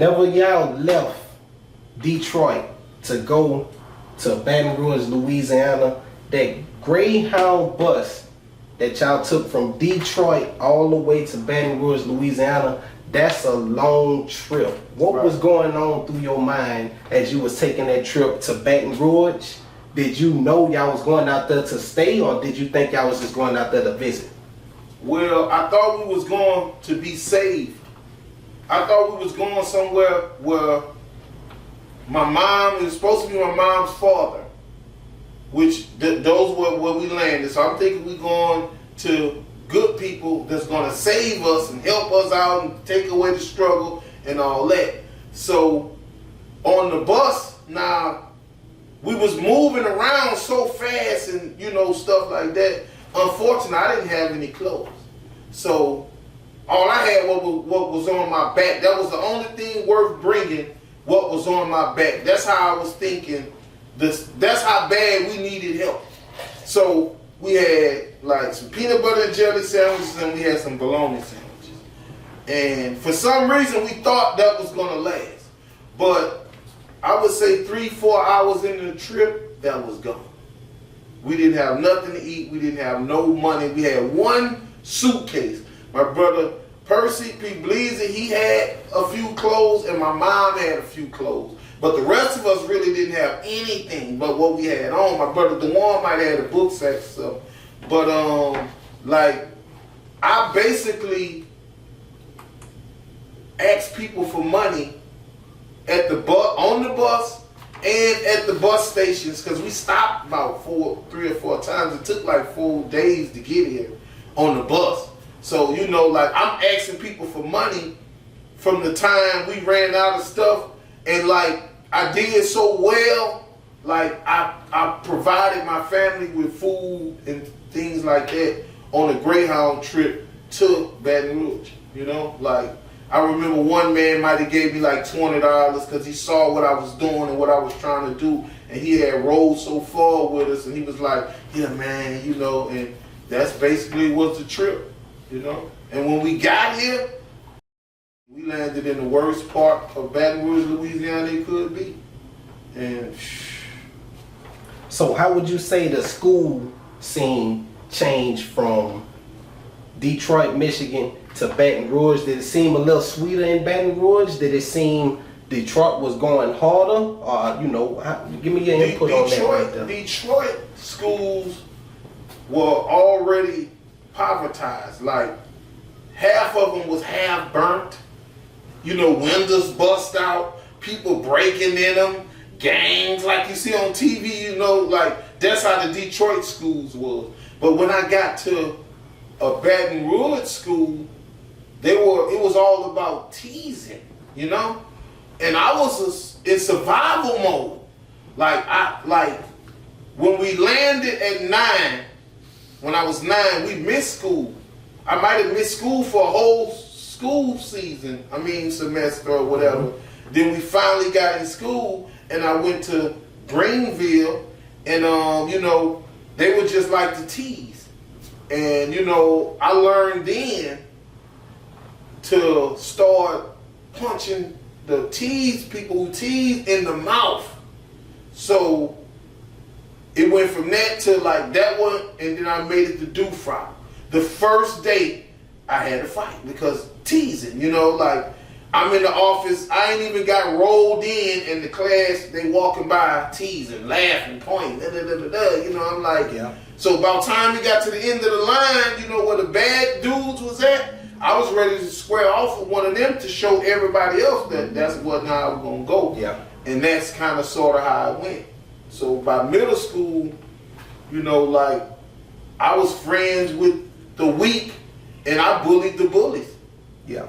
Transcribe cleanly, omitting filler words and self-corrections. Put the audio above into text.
whenever y'all left Detroit to go to Baton Rouge, Louisiana, that Greyhound bus that y'all took from Detroit all the way to Baton Rouge, Louisiana, that's a long trip. What was going on through your mind as you was taking that trip to Baton Rouge? Did you know y'all was going out there to stay, or did you think y'all was just going out there to visit? Well, I thought we was going to be saved. I thought we was going somewhere where my mom, it was supposed to be my mom's father, which those were where we landed. So I'm thinking we going to good people that's going to save us and help us out and take away the struggle and all that. So on the bus, now we was moving around so fast and stuff like that. Unfortunately, I didn't have any clothes. So all I had what was on my back. That was the only thing worth bringing, what was on my back. That's how I was thinking. That's how bad we needed help. So we had like some peanut butter and jelly sandwiches, and we had some bologna sandwiches. And for some reason, we thought that was going to last. But I would say 3-4 hours into the trip, that was gone. We didn't have nothing to eat. We didn't have no money. We had one suitcase. My brother Percy P. Bleezy, he had a few clothes, and my mom had a few clothes. But the rest of us really didn't have anything but what we had on. My brother DeWan might have had a book sack or something. But like, I basically asked people for money at the on the bus and at the bus stations, because we stopped about 3 or 4 times. It took like 4 days to get here on the bus. So like, I'm asking people for money from the time we ran out of stuff, and like I did so well, like I provided my family with food and things like that on a Greyhound trip to Baton Rouge. Like, I remember one man might have gave me like $20 because he saw what I was doing and what I was trying to do, and he had rolled so far with us, and he was like, yeah man, and that's basically was the trip, And when we got here, we landed in the worst part of Baton Rouge, Louisiana it could be. And so how would you say the school scene changed from Detroit, Michigan to Baton Rouge? Did it seem a little sweeter in Baton Rouge? Did it seem Detroit was going harder? Give me your input on that right there. Detroit schools were already povertized. Like, half of them was half burnt. Windows bust out, people breaking in them, gangs like you see on TV, like that's how the Detroit schools was. But when I got to a Baton Rouge school, it was all about teasing, And I was in survival mode. Like when we landed at 9, when I was 9, we missed school. I might have missed school for a whole school season, semester or whatever. Then we finally got in school, and I went to Greenville, and they were just like to tease. And I learned then to start punching the people who tease in the mouth. So it went from that to like that one, and then I made it to do fry. The first day I had to fight because teasing, like I'm in the office, I ain't even got rolled in the class, they walking by teasing, laughing, pointing, I'm like, yeah. So about time we got to the end of the line, where the bad dudes was at, I was ready to square off with one of them to show everybody else that that's what how I was gonna go. Yeah. And that's kind of sort of how it went. So by middle school, like I was friends with the weak, and I bullied the bullies. Yeah.